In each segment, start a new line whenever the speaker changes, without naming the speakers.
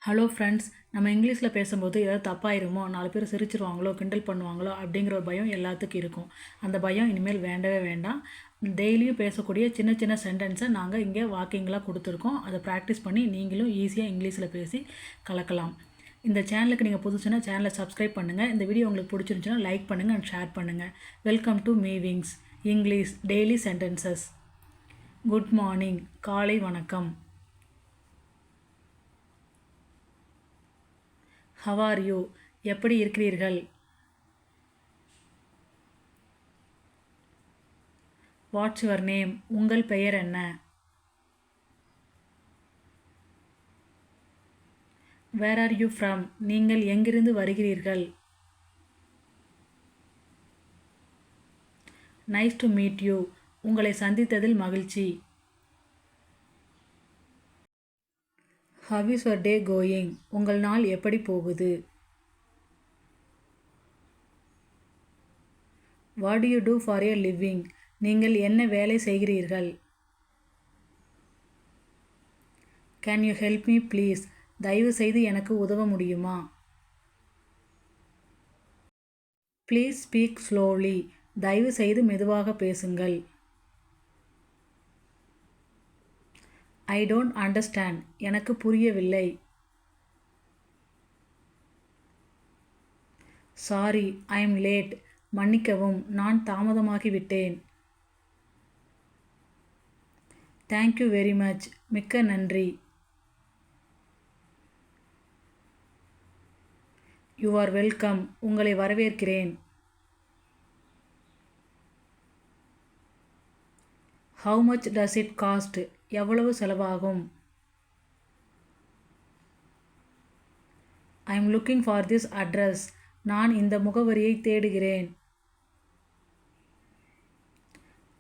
Hello friends, நம்ம இங்கிலீஷில் பேசும்போது ஏதாவது தப்பாயிருமோ, 4 பேர் சிரிச்சிருவாங்களோ, கிண்டல் பண்ணுவாங்களோ அப்படிங்கிற ஒரு பயம் எல்லாத்துக்கும் இருக்கும். அந்த பயம் இனிமேல் வேண்டவே வேண்டாம். டெய்லியும் பேசக்கூடிய சின்ன சின்ன சென்டென்ஸை நாங்கள் இங்கே வாக்கிங்லாம் கொடுத்துருக்கோம். அதை ப்ராக்டிஸ் பண்ணி நீங்களும் ஈஸியாக இங்கிலீஷில் பேசி கலக்கலாம். இந்த சேனலுக்கு நீங்கள் புதுசுன்னா சேனலை சப்ஸ்கிரைப் பண்ணுங்கள். இந்த வீடியோ உங்களுக்கு பிடிச்சிருந்துச்சுன்னா லைக் பண்ணுங்கள் அண்ட் ஷேர் பண்ணுங்கள். வெல்கம் டு மீவிங்ஸ் English daily sentences. Good morning, காலை வணக்கம். How are you? எப்படி இருக்கிறீர்கள்? What's your name? உங்கள் பெயர் என்ன? Where are you from? நீங்கள் எங்கிருந்து வருகிறீர்கள்? Nice to meet you. உங்களை சந்தித்ததில் மகிழ்ச்சி. How is your day going? உங்கள் நாள் எப்படி போகுது? What do you do for a living? நீங்கள் என்ன வேலை செய்கிறீர்கள்? Can you help me please? தயவு செய்து எனக்கு உதவ முடியுமா? Please speak slowly. தயவு செய்து மெதுவாக பேசுங்கள். I don't understand. எனக்கு புரியவில்லை. Sorry, I'm late. மன்னிக்கவும், நான் தாமதமாகிவிட்டேன். Thank you very much. மிக்க நன்றி. You are welcome. உங்களை வரவேற்கிறேன். How much does it cost? எவ்வளவு செலவாகும்? I am looking for this address. நான் இந்த முகவரியை தேடுகிறேன்.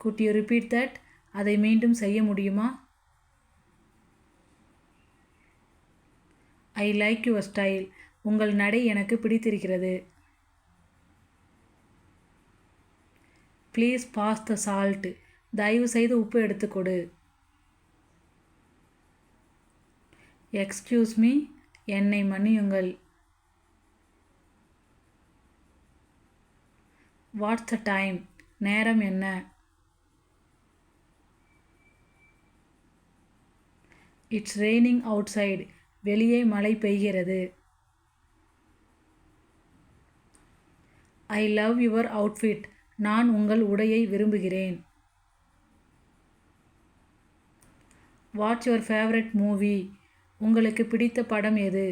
Could you repeat that? அதை மீண்டும் செய்ய முடியுமா? I like your style. உங்கள் நடை எனக்கு பிடித்திருக்கிறது. Please pass the salt. தயவு செய்து உப்பு எடுத்துக்கொடு. Excuse me. என்னை மன்னியுங்கள். What's the time? நேரம் என்ன? It's raining outside. வெளியே மழை பெய்கிறது. I love your outfit. நான் உங்கள் உடையை விரும்புகிறேன். What's your favorite movie? உங்களுக்கு பிடித்த படம் எது?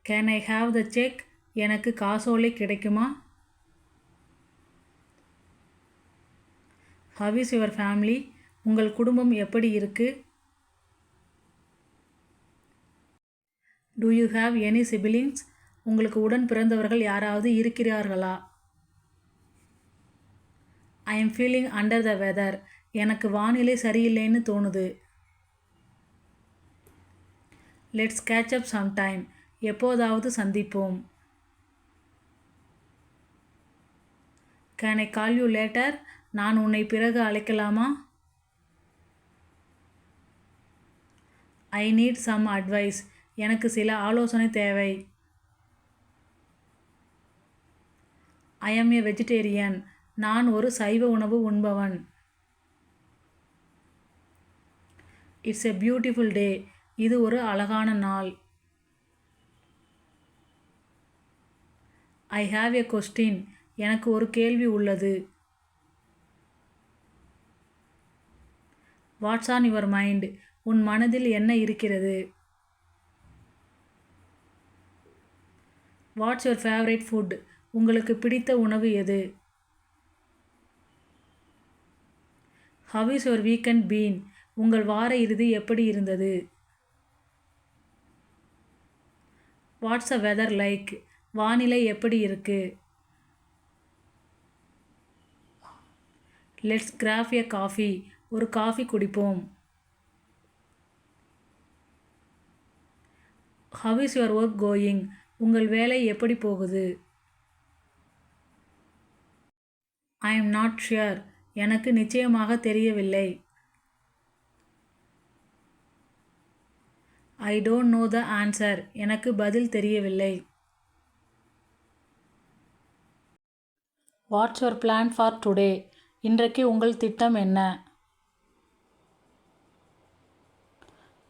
Can I have the check? எனக்கு காசோலை கிடைக்குமா? How is your family? உங்கள் குடும்பம் எப்படி இருக்கு? Do you have any siblings? உங்களுக்கு உடன் பிறந்தவர்கள் யாராவது இருக்கிறார்களா? I am feeling under the weather. எனக்கு வானிலை சரியில்லைன்னு தோணுது. Let's catch up sometime. எப்போதாவது சந்திப்போம். Can I call you later? நான் உன்னை பிறகு அழைக்கலாமா? I need some advice. எனக்கு சில ஆலோசனை தேவை. I am a vegetarian. நான் ஒரு சைவ உணவு உண்பவன். It's a beautiful day. இது ஒரு அழகான நாள். I have a question. எனக்கு ஒரு கேள்வி உள்ளது. What's on your mind? உன் மனதில் என்ன இருக்கிறது? What's your favorite food? உங்களுக்கு பிடித்த உணவு எது? How is your weekend been? உங்கள் வார இறுதி எப்படி இருந்தது? What's the weather like? வானிலை எப்படி இருக்கு? Let's grab a coffee. ஒரு காஃபி குடிப்போம். How is your work going? உங்கள் வேலை எப்படி போகுது? I am not sure. எனக்கு நிச்சயமாக தெரியவில்லை. I don't know the answer. எனக்கு பதில் தெரியவில்லை. What's your plan for today? இன்றைக்கு உங்கள் திட்டம் என்ன?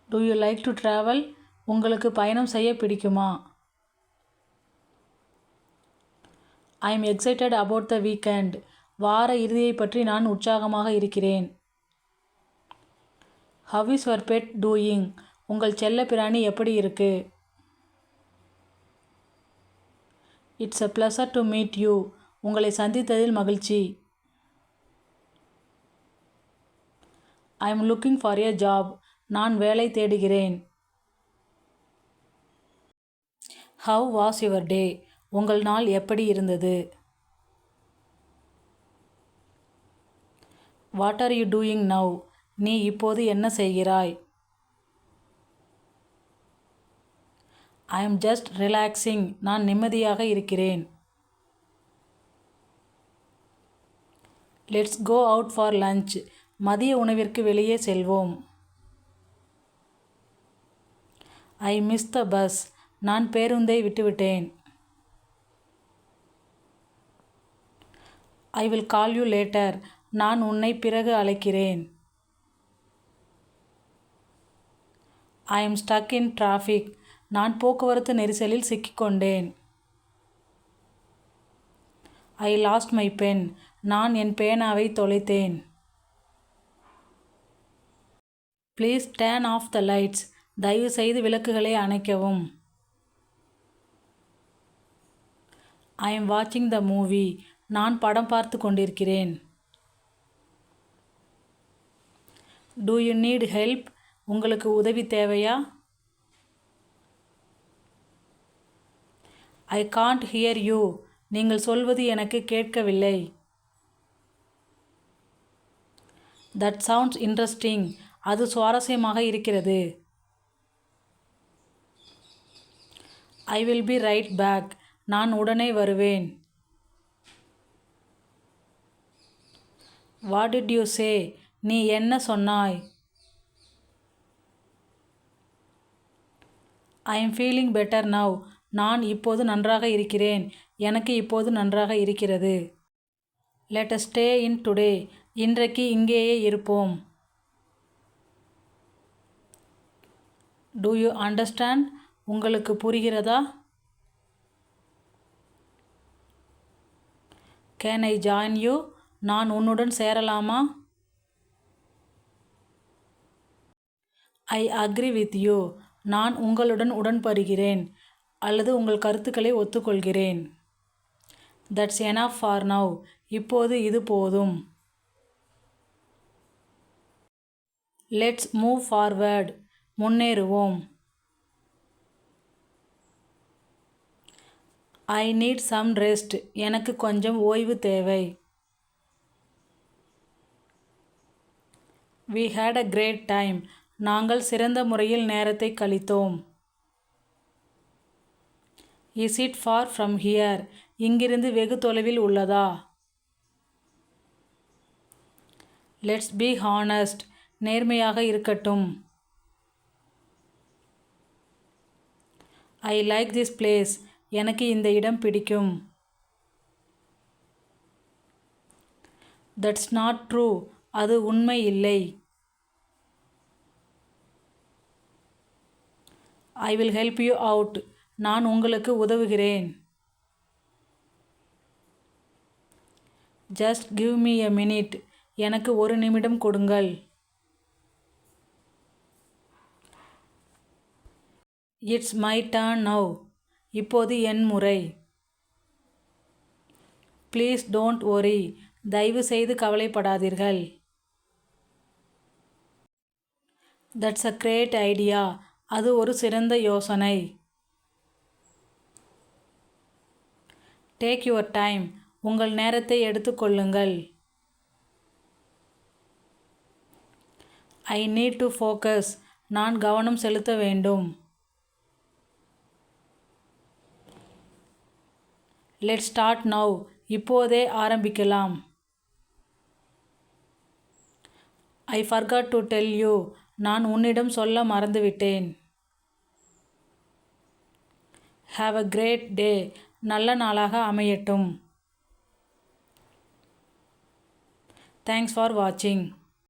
Do you like to travel? உங்களுக்கு பயணம் செய்ய பிடிக்குமா? I am excited about the weekend. வார இறுதியை பற்றி நான் உற்சாகமாக இருக்கிறேன். How is your pet doing? உங்கள் செல்ல பிராணி எப்படி இருக்கு? It's a pleasure to meet you. உங்களை சந்தித்ததில் மகிழ்ச்சி. I am looking for a job. நான் வேலை தேடுகிறேன். Have was your day? உங்கள் நாள் எப்படி இருந்தது? What are you doing now? நீ இப்போது என்ன செய்கிறாய்? I am just relaxing. நான் நிம்மதியாக இருக்கிறேன். Let's go out for lunch. மதிய உணவிற்கு வெளியே செல்வோம். I miss the bus. நான் பேருந்தை விட்டுவிட்டேன். I will call you later. நான் உன்னை பிறகு அழைக்கிறேன். I am stuck in traffic. நான் போக்குவரத்து நெரிசலில் சிக்கிக்கொண்டேன். I lost my pen. நான் என் பேனாவை தொலைத்தேன். Please turn off the lights. தயவு செய்து விளக்குகளை அணைக்கவும். ஐ எம் வாட்சிங் த மூவி. நான் படம் பார்த்து கொண்டிருக்கிறேன். Do you need help? உங்களுக்கு உதவி தேவையா? I can't hear you. நீங்கள் சொல்வது எனக்கு கேட்கவில்லை. That sounds interesting. அது சுவாரஸ்யமாக இருக்கிறது. I will be right back. நான் உடனே வருவேன். What did you say? நீ என்ன சொன்னாய்? I am feeling better now. நான் இப்போது நன்றாக இருக்கிறேன். எனக்கு இப்போது நன்றாக இருக்கிறது. Let us stay in today. இன்றைக்கு இங்கேயே இருப்போம். Do you understand? உங்களுக்கு புரிகிறதா? Can I join you? நான் உன்னுடன் சேரலாமா? I agree with you. நான் உங்களுடன் உடன்படுகிறேன் அல்லது உங்கள் கருத்துக்களை ஒத்துக்கொள்கிறேன். That's enough for now. இப்போது இது போதும். Let's move forward. முன்னேறுவோம். I need some rest. எனக்கு கொஞ்சம் ஓய்வு தேவை. We had a great time. நாங்கள் சிறந்த முறையில் நேரத்தை கழித்தோம். Is it far from here? இங்கிருந்து வெகு தொலைவில் உள்ளதா? Let's be honest. நேர்மையாக இருக்கட்டும். I like this place. எனக்கு இந்த இடம் பிடிக்கும். That's not true. அது உண்மை இல்லை. I will help you out. நான் உங்களுக்கு உதவுகிறேன். Just give me a minute. எனக்கு ஒரு நிமிடம் கொடுங்கள். It's my turn now. இப்போது என் முறை. Please don't worry. தயவு செய்து கவலைப்படாதீர்கள். That's a great idea. அது ஒரு சிறந்த யோசனை. Take your time. உங்கள் நேரத்தை எடுத்துக்கொள்ளுங்கள். I need to focus. நான் கவனம் செலுத்த வேண்டும். Let's start now. இப்போதே ஆரம்பிக்கலாம். I forgot to tell you. நான் உன்னிடம் சொல்ல மறந்துவிட்டேன். Have a great day. நல்ல நாளாக அமையட்டும். தேங்க்ஸ் ஃபார் வாட்சிங்.